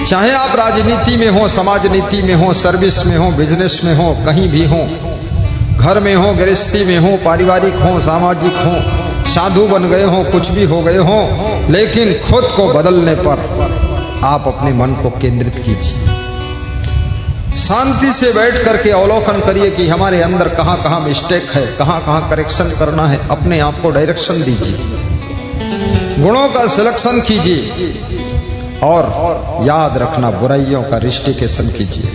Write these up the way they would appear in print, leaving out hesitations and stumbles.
चाहे आप राजनीति में हो, समाज नीति में हो, सर्विस में हो, बिजनेस में हो, कहीं भी हो, घर में हो, गृहस्थी में हो, पारिवारिक हो, सामाजिक हो, साधु बन गए हो, कुछ भी हो गए हो, लेकिन खुद को बदलने पर आप अपने मन को केंद्रित कीजिए। शांति से बैठ करके अवलोकन करिए कि हमारे अंदर कहाँ कहाँ मिस्टेक है, कहाँ कहाँ करेक्शन करना है। अपने आप को डायरेक्शन दीजिए, गुणों का सिलेक्शन कीजिए और याद रखना बुराइयों का रिस्टिकेशन कीजिए,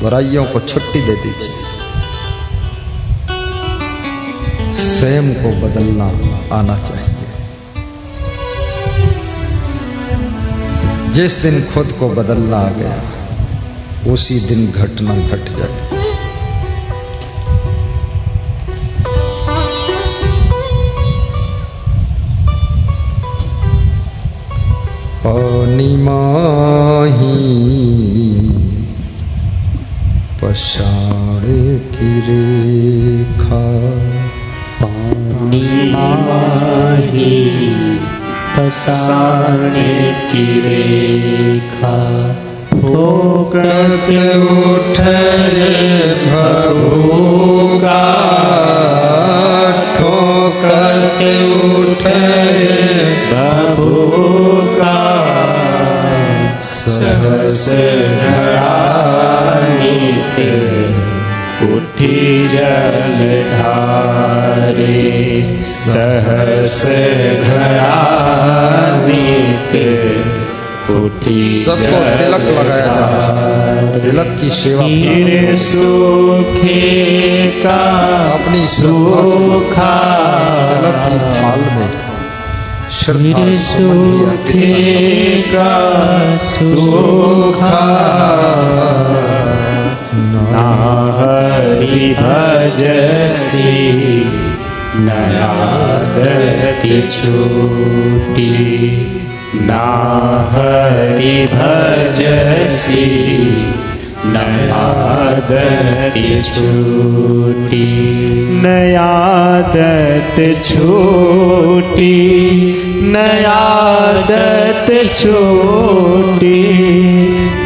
बुराइयों को छुट्टी दे दीजिए। स्वयं को बदलना आना चाहिए। जिस दिन खुद को बदलना आ गया उसी दिन घटना घट जाए। पानी माही पछाड़ की रेखा, पानी माही पछाड़ की रेखा, ठोकत उठे भभूका, ठोकत उठे भभूका, सहस धरानीत उठी जलधारे, सहस धरानीत उठी। सबको तिलक लगाया जा रहा है, तिलक की सेवा। हीरे सूखे का अपनी सूखा, तिलक की थाल में हीरे सूखे का सूखा, ना हरि भजसी न आदत छूटी, ना हरि भजसी न आदत छूटी, न आदत छूटी, न आदत छूटी,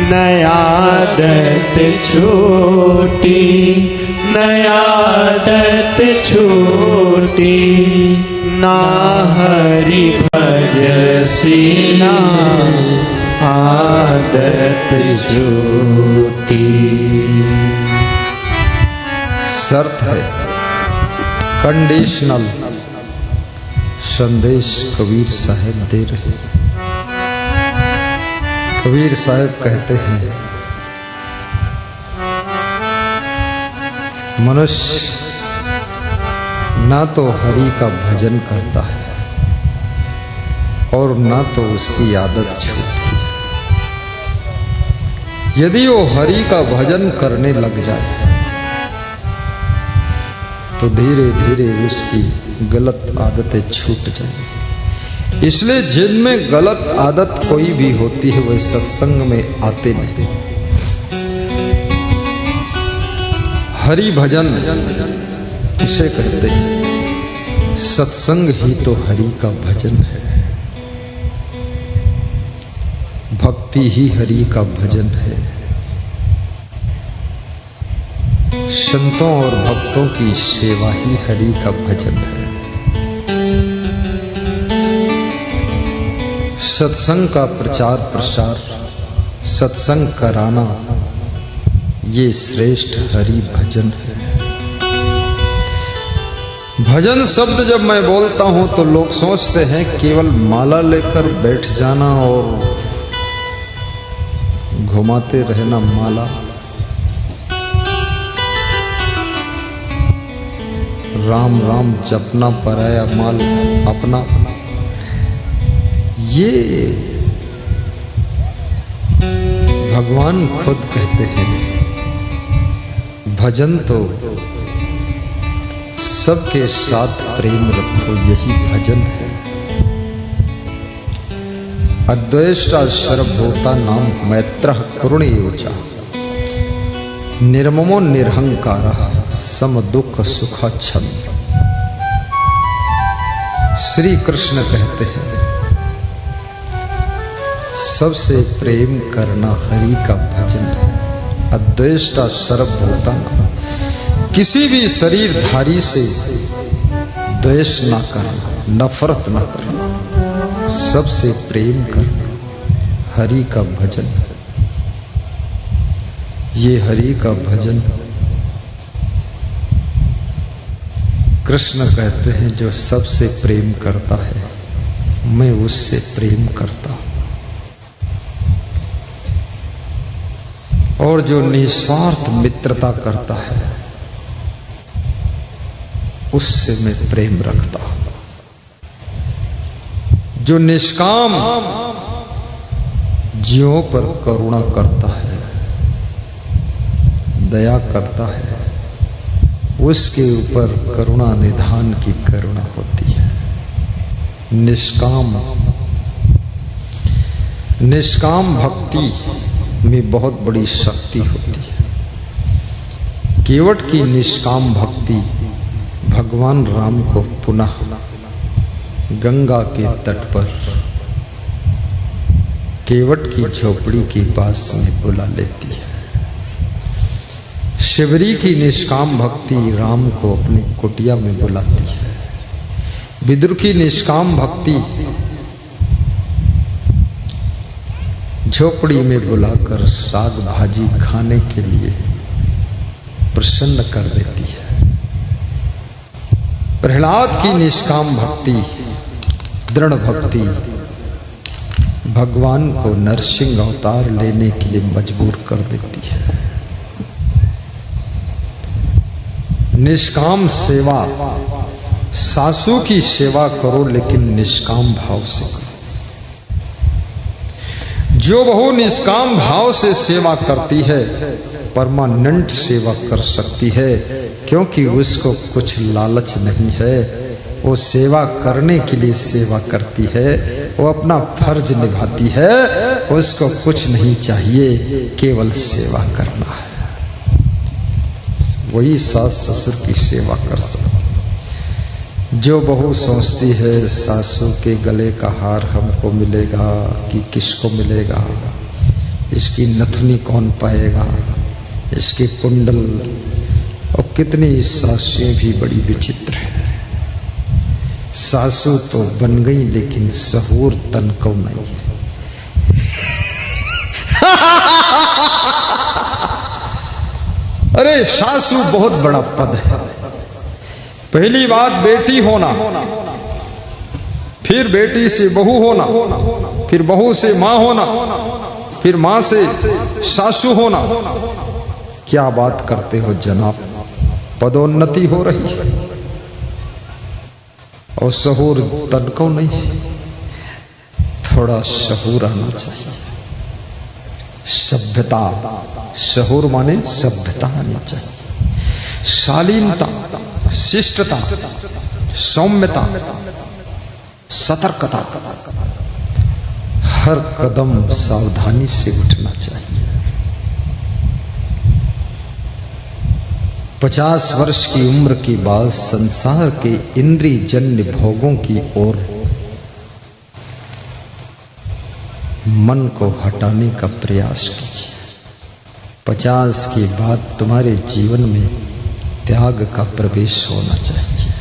न आदत छूटी, न आदत छूटी, ना हरि भजसी ना आदत छूटी। शर्त है, कंडीशनल संदेश कबीर साहब दे रहे। कबीर साहब कहते हैं, मनुष्य ना तो हरि का भजन करता है और ना तो उसकी आदत छूटती। यदि वो हरि का भजन करने लग जाए तो धीरे धीरे उसकी गलत आदतें छूट जाएंगी। इसलिए जिनमें गलत आदत कोई भी होती है वह सत्संग में आते नहीं। हरि भजन इसे कहते हैं, सत्संग ही तो हरि का भजन है, भक्ति ही हरि का भजन है। संतों और भक्तों की सेवा ही हरि का भजन है। सत्संग का प्रचार प्रसार, सत्संग कराना, ये श्रेष्ठ हरि भजन है। भजन शब्द जब मैं बोलता हूं तो लोग सोचते हैं केवल माला लेकर बैठ जाना और घुमाते रहना माला। राम राम जपना पराया माल अपना, ये भगवान खुद कहते हैं। भजन तो सबके साथ प्रेम रखो, यही भजन है। अद्वेष्टा सर्वभूता नाम मैत्रः करुणेव च, निर्ममो निरहंकारः सम दुख सुखाच्छम। श्री कृष्ण कहते हैं, सबसे प्रेम करना हरि का भजन है। अद्वेष्टा सर्वभूतानां, किसी भी शरीरधारी से द्वेष ना करना, नफरत ना करना, सबसे प्रेम करना हरि का भजन। ये हरि का भजन कृष्ण कहते हैं, जो सबसे प्रेम करता है मैं उससे प्रेम करता हूं, और जो निस्वार्थ मित्रता करता है उससे मैं प्रेम रखता हूं। जो निष्काम जीवों पर करुणा करता है, दया करता है, उसके ऊपर करुणा निधान की करुणा होती है। निष्काम भक्ति में बहुत बड़ी शक्ति होती है। केवट की निष्काम भक्ति भगवान राम को पुनः गंगा के तट पर केवट की झोपड़ी के पास में बुला लेती है। शिवरी की निष्काम भक्ति राम को अपनी कुटिया में बुलाती है। विदुर की निष्काम भक्ति झोपड़ी में बुलाकर साग भाजी खाने के लिए प्रसन्न कर देती है। प्रहलाद की निष्काम भक्ति, दृढ़ भक्ति भगवान को नरसिंह अवतार लेने के लिए मजबूर कर देती है। निष्काम सेवा, सासू की सेवा करो लेकिन निष्काम भाव से करो। जो बहू निष्काम भाव से सेवा करती है परमानेंट सेवा कर सकती है, क्योंकि उसको कुछ लालच नहीं है। वो सेवा करने के लिए सेवा करती है, वो अपना फर्ज निभाती है, उसको कुछ नहीं चाहिए, केवल सेवा करना है। वही सास ससुर की सेवा कर सकती। जो बहू सोचती है सासू के गले का हार हमको मिलेगा कि किसको मिलेगा, इसकी नथुनी कौन पाएगा, इसके कुंडल, और कितनी सासुएं भी बड़ी विचित्र है। सासू तो बन गई लेकिन सहूर तन को नहीं है। अरे सासू बहुत बड़ा पद है। पहली बात बेटी होना, फिर बेटी से बहू होना, फिर बहू से मां होना, फिर मां से सासू होना। क्या बात करते हो जनाब, पदोन्नति हो रही है और सहूर तन को नहीं। थोड़ा सहूर आना चाहिए। सभ्यता, सहूर माने सभ्यता आनी चाहिए। शालीनता, शिष्टता, सौम्यता, सतर्कता, हर कदम सावधानी से उठना चाहिए। 50 वर्ष की उम्र के बाद संसार के इंद्रिय जन्य भोगों की ओर मन को हटाने का प्रयास कीजिए। 50 के बाद तुम्हारे जीवन में त्याग का प्रवेश होना चाहिए।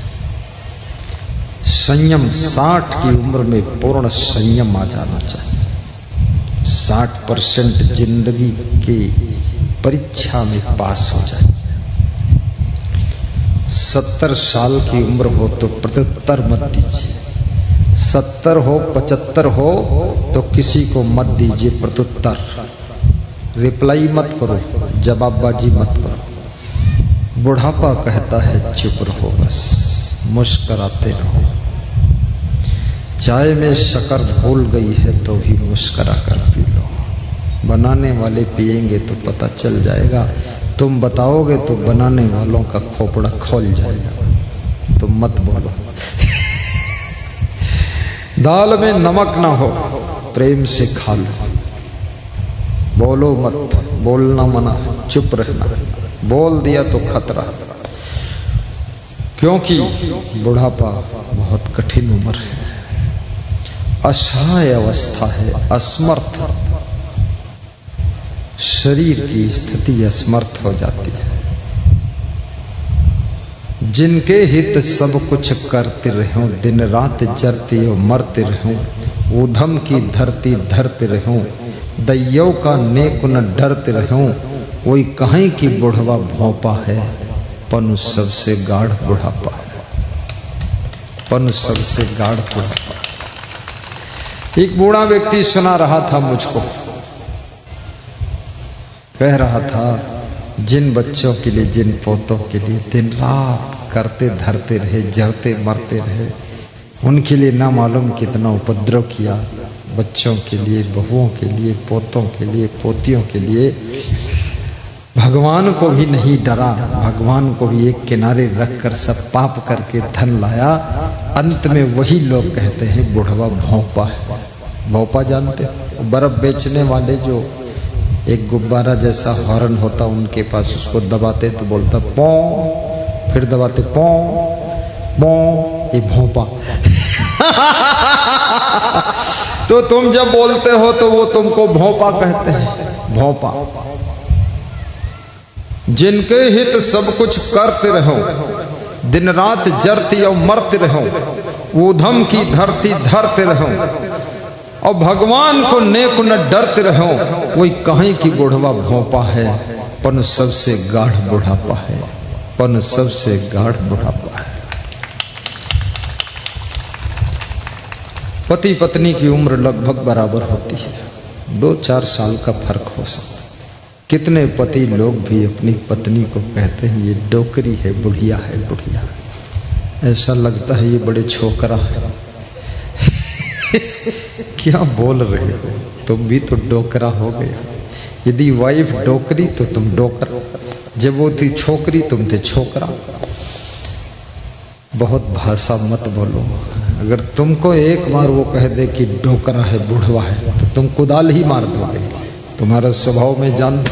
संयम, 60 की उम्र में पूर्ण संयम आ जाना चाहिए। 60% जिंदगी की परीक्षा में पास हो जाए। 70 साल की उम्र हो तो प्रत्युत्तर मत दीजिए। 70 हो, 75 हो तो किसी को मत दीजिए प्रत्युत्तर। रिप्लाई मत करो, जवाबबाजी मत करो। बुढ़ापा कहता है चुप रहो, बस मुस्कराते रहो। चाय में शक्कर घुल गई है तो भी मुस्करा कर पी लो। बनाने वाले पिएंगे तो पता चल जाएगा, तुम बताओगे तो बनाने वालों का खोपड़ा खोल जाएगा। तुम मत बोलो। दाल में नमक ना हो, प्रेम से खा लो। बोलो मत, बोलना मना, चुप रहना। बोल दिया तो खतरा, क्योंकि बुढ़ापा बहुत कठिन उम्र है। असहाय अवस्था है, असमर्थ। शरीर की स्थिति असमर्थ हो जाती है। जिनके हित सब कुछ करते रहूं, दिन रात जरते हो मरते रहूं, ऊधम की धरती धरते रहूं, दैयों का नेक न डरते रहूं, वही कहीं की बुढ़वा भोंपा है, पन सबसे गाढ़ बुढ़ापा है, पन सबसे गाढ़ बुढ़ापा। एक बूढ़ा व्यक्ति सुना रहा था मुझको, कह रहा था जिन बच्चों के लिए, जिन पोतों के लिए दिन रात करते धरते रहे, जरते मरते रहे, उनके लिए ना मालूम कितना उपद्रव किया, बच्चों के लिए, बहुओं के लिए, पोतों के लिए, पोतियों के लिए, भगवान को भी नहीं डरा, भगवान को भी एक किनारे रखकर सब पाप करके धन लाया। अंत में वही लोग कहते हैं बुढ़वा भोंपा है। भोंपा जानते हो? बर्फ बेचने वाले जो एक गुब्बारा जैसा हॉर्न होता उनके पास, उसको दबाते तो बोलता पौ, फिर दबाते पौ पौ, ये भोंपा। तो तुम जब बोलते हो तो वो तुमको भोंपा कहते हैं, भोंपा। जिनके हित सब कुछ करते रहो, दिन रात जरती और मरते रहो, ऊधम की धरती धरते रहो, और भगवान को नेक न डरते रहो, वही कहीं की बुढ़वा भोंपा है, पन सबसे गाढ़ बुढ़ापा है, पन सबसे गाढ़ बुढ़ापा है। पति पत्नी की उम्र लगभग बराबर होती है, 2-4 साल का फर्क हो सकता है। कितने पति लोग भी अपनी पत्नी को कहते हैं ये डोकरी है, बुढ़िया है, बुढ़िया। ऐसा लगता है ये बड़े छोकरा है। क्या बोल रहे हो, तुम भी तो डोकरा हो गए। यदि वाइफ डोकरी तो तुम डोकरा, जब वो थी छोकरी तुम थे छोकरा। बहुत भाषा मत बोलो। अगर तुमको एक बार वो कह दे कि डोकरा है, बुढ़वा है, तो तुम कुदाल ही मार दोगे। तुम्हारा स्वभाव में जानते।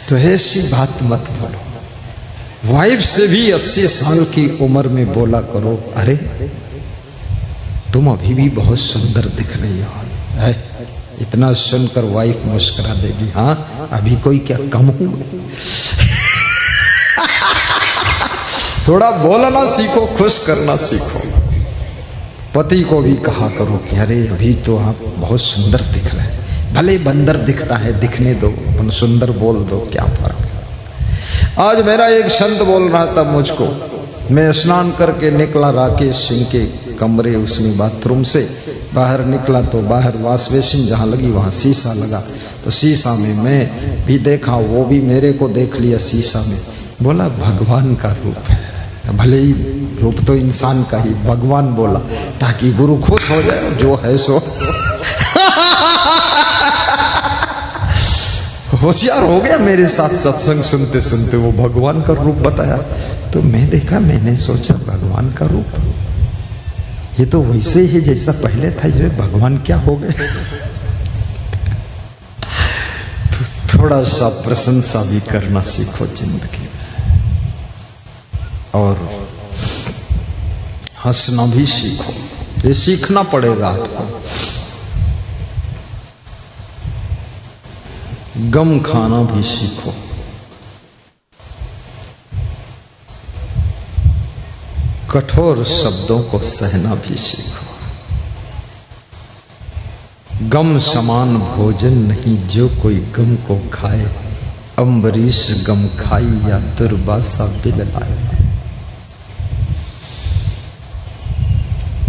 तो ऐसी बात मत बोलो। वाइफ से भी 80 साल की उम्र में बोला करो, अरे तुम अभी भी बहुत सुंदर दिख रही हो। इतना सुनकर वाइफ मुस्कुरा देगी, हाँ अभी कोई क्या कम हूं। थोड़ा बोलना सीखो, खुश करना सीखो। पति को भी कहा करो कि अरे अभी तो आप बहुत सुंदर दिख रहे हैं, भले बंदर दिखता है, दिखने दो, सुंदर बोल दो, क्या फर्क है। आज मेरा एक संत बोल रहा था मुझको, मैं स्नान करके निकला राकेश सिंह के कमरे, उसमें बाथरूम से बाहर निकला तो बाहर वॉश बेसिन जहाँ लगी वहाँ शीशा लगा, तो शीशा में मैं भी देखा, वो भी मेरे को देख लिया शीशा में। बोला भगवान का रूप है, भले ही रूप तो इंसान का ही, भगवान बोला ताकि गुरु खुश हो जाए, जो है सो। होशियार हो गया मेरे साथ सत्संग सुनते सुनते, वो भगवान का रूप बताया तो मैं देखा, मैंने सोचा भगवान का रूप ये तो वैसे ही जैसा पहले था, ये भगवान क्या हो गए। तो थोड़ा सा प्रशंसा भी करना सीखो जिंदगी में, और हंसना भी सीखो, ये सीखना पड़ेगा आपको। गम खाना भी सीखो। कठोर शब्दों को सहना भी सीखो। गम समान भोजन नहीं जो कोई गम को खाए, अम्बरीश गम खाई या दुर्वासा बिल लाए।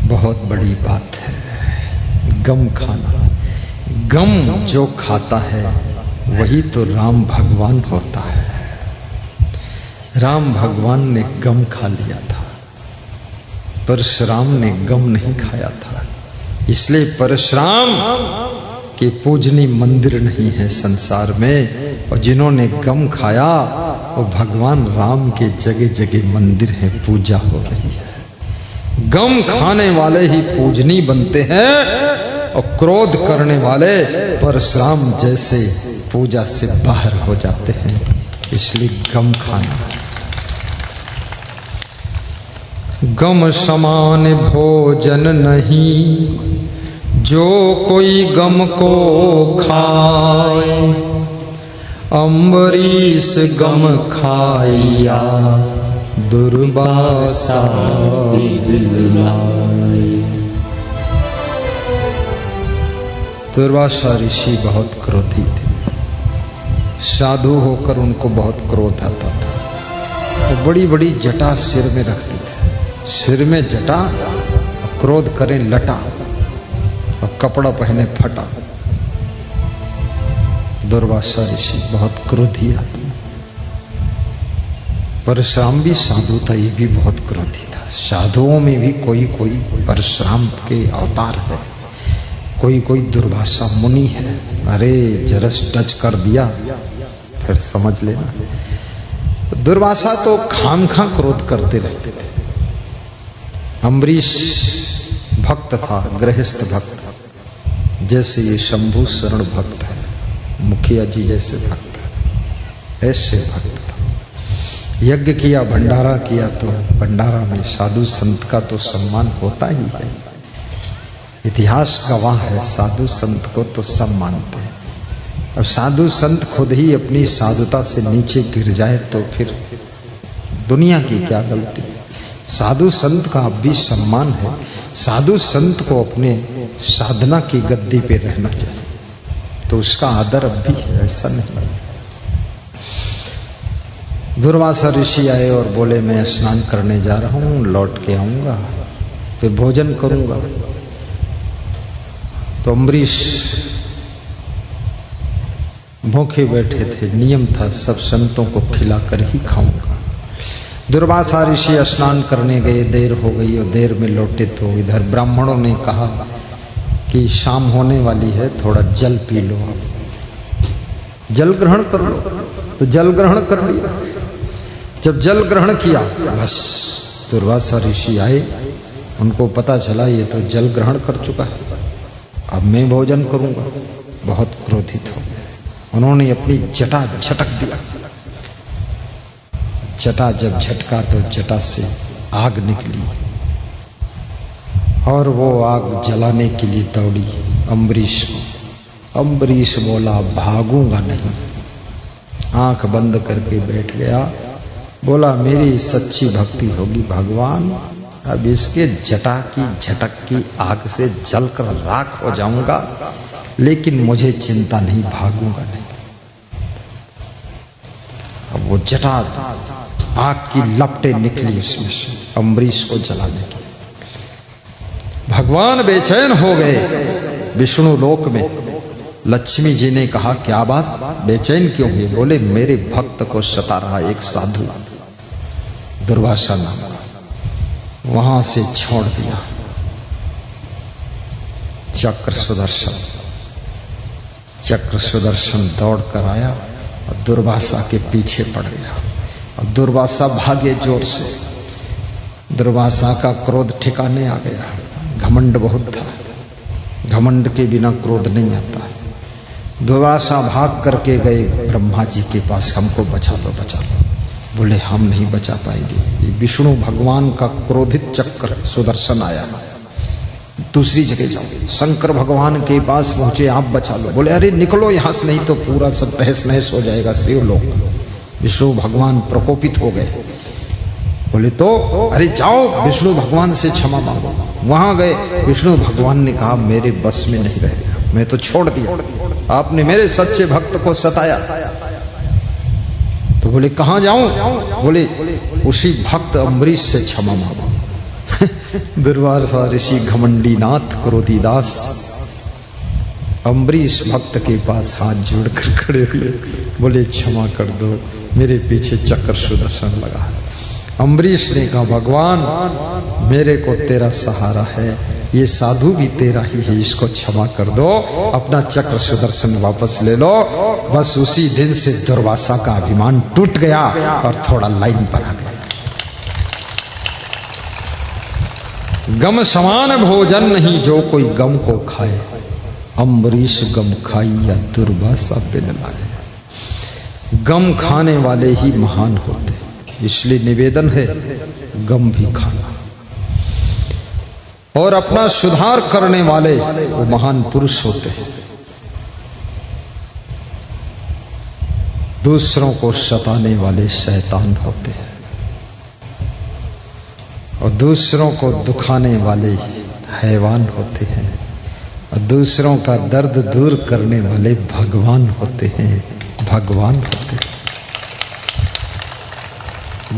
बहुत बड़ी बात है गम खाना। गम जो खाता है वही तो राम भगवान होता है। राम भगवान ने गम खा लिया था, परशुराम ने गम नहीं खाया था। इसलिए परशुराम के पूजनीय मंदिर नहीं है संसार में, और जिन्होंने गम खाया वो भगवान राम के जगह जगह मंदिर है, पूजा हो रही है। गम खाने वाले ही पूजनीय बनते हैं, और क्रोध करने वाले परशुराम जैसे पूजा से बाहर हो जाते हैं। इसलिए गम खाना। गम समान भोजन नहीं, जो कोई गम को खाए। अम्बरीश गम खाइया, दुर्वासा बिललाए। दुर्वासा ऋषि बहुत क्रोधी थे। साधु होकर उनको बहुत क्रोध आता था। वो बड़ी बड़ी जटा सिर में रखते थे। सिर में जटा, क्रोध करें लटा, और कपड़ा पहने फटा। दुर्वासा ऋषि बहुत क्रोधी आदमी। परशुराम भी साधु था, ये भी बहुत क्रोधी था। साधुओं में भी कोई कोई परशुराम के अवतार है, कोई कोई दुर्वासा मुनि है। अरे जरस टच कर दिया फिर समझ लेना। दुर्वासा तो खामखा क्रोध करते रहते थे। अम्बरीश भक्त था, गृहस्थ भक्त, जैसे ये शंभु शरण भक्त है, मुखिया जी जैसे भक्त है, ऐसे भक्त था। यज्ञ किया, भंडारा किया, तो भंडारा में साधु संत का तो सम्मान होता ही है। इतिहास गवाह है, साधु संत को तो सब मानते हैं। अब साधु संत खुद ही अपनी साधुता से नीचे गिर जाए तो फिर दुनिया की क्या गलती है। साधु संत का अब भी सम्मान है। साधु संत को अपने साधना की गद्दी पे रहना चाहिए, तो उसका आदर अब भी है, ऐसा नहीं। दुर्वासा ऋषि आए और बोले मैं स्नान करने जा रहा हूँ, लौट के आऊंगा, फिर भोजन करूंगा। तो अम्बरीश भूखे बैठे थे। नियम था सब संतों को खिलाकर ही खाऊंगा। दुर्वासा ऋषि स्नान करने गए, देर हो गई और देर में लौटे तो इधर ब्राह्मणों ने कहा कि शाम होने वाली है, थोड़ा जल पी लो, जल ग्रहण कर लो। तो जल ग्रहण कर लिया। जब जल ग्रहण किया, बस दुर्वासा ऋषि आए, उनको पता चला ये तो जल ग्रहण कर चुका है, अब मैं भोजन करूंगा। बहुत क्रोधित हो गए। उन्होंने अपनी जटा झटक दिया। जटा जब झटका तो जटा से आग निकली और वो आग जलाने के लिए दौड़ी अम्बरीश को। अम्बरीश बोला भागूंगा नहीं। आंख बंद करके बैठ गया। बोला मेरी सच्ची भक्ति होगी भगवान, अब इसके जटा की झटक की आग से जलकर राख हो जाऊंगा, लेकिन मुझे चिंता नहीं, भागूंगा नहीं। अब वो जटा आग की लपटें निकली उसमें से अम्बरीश को जलाने की। भगवान बेचैन हो गए। विष्णु लोक में लक्ष्मी जी ने कहा क्या बात, बेचैन क्यों हुए? बोले मेरे भक्त को सता रहा एक साधु दुर्वासा नाम का, वहां से छोड़ दिया। चक्र सुदर्शन दौड़ कर आया और दुर्वासा के पीछे पड़ गया और दुर्वासा भागे जोर से। दुर्वासा का क्रोध ठिकाने आ गया। घमंड बहुत था, घमंड के बिना क्रोध नहीं आता। दुर्वासा भाग करके गए ब्रह्मा जी के पास, हमको बचा लो बचा लो। बोले हम नहीं बचा पाएंगे, ये विष्णु भगवान का क्रोधित चक्र सुदर्शन आया, दूसरी जगह जाओ। शंकर भगवान के पास पहुंचे, आप बचा लो। बोले अरे निकलो यहाँ से, नहीं तो पूरा सब तहस नहस हो जाएगा शिवलोक। विष्णु भगवान प्रकोपित हो गए। बोले तो अरे जाओ विष्णु भगवान से क्षमा मांगो। वहां गए, विष्णु भगवान ने कहा मेरे बस में नहीं रह गया, मैं तो छोड़ दिया, आपने मेरे सच्चे भक्त को सताया। तो बोले कहाँ जाऊं? बोले उसी भक्त अम्बरीश से क्षमा मांगो। दुर्वासा ऋषि घमंडी नाथ क्रोधी दास अम्बरीश भक्त के पास हाथ जोड़कर खड़े हुए। बोले क्षमा कर दो, मेरे पीछे चक्र सुदर्शन लगा। अम्बरीश ने कहा भगवान मेरे को तेरा सहारा है, ये साधु भी तेरा ही है, इसको क्षमा कर दो, अपना चक्र सुदर्शन वापस ले लो। बस उसी दिन से दुर्वासा का अभिमान टूट गया और थोड़ा लाइन पर आ गया। गम समान भोजन नहीं, जो कोई गम को खाए। अम्बरीश गम खाई या दुर्वासा बिन लाए। गम खाने वाले ही महान होते, इसलिए निवेदन है गम भी खाना। और अपना सुधार करने वाले वो महान पुरुष होते हैं। दूसरों को सताने वाले शैतान होते हैं और दूसरों को दुखाने वाले हैवान होते हैं और दूसरों का दर्द दूर करने वाले भगवान होते हैं, भगवान होते हैं।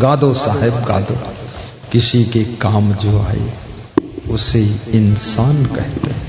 गा दो साहेब गा दो, किसी के काम जो आए उसे इंसान कहते हैं।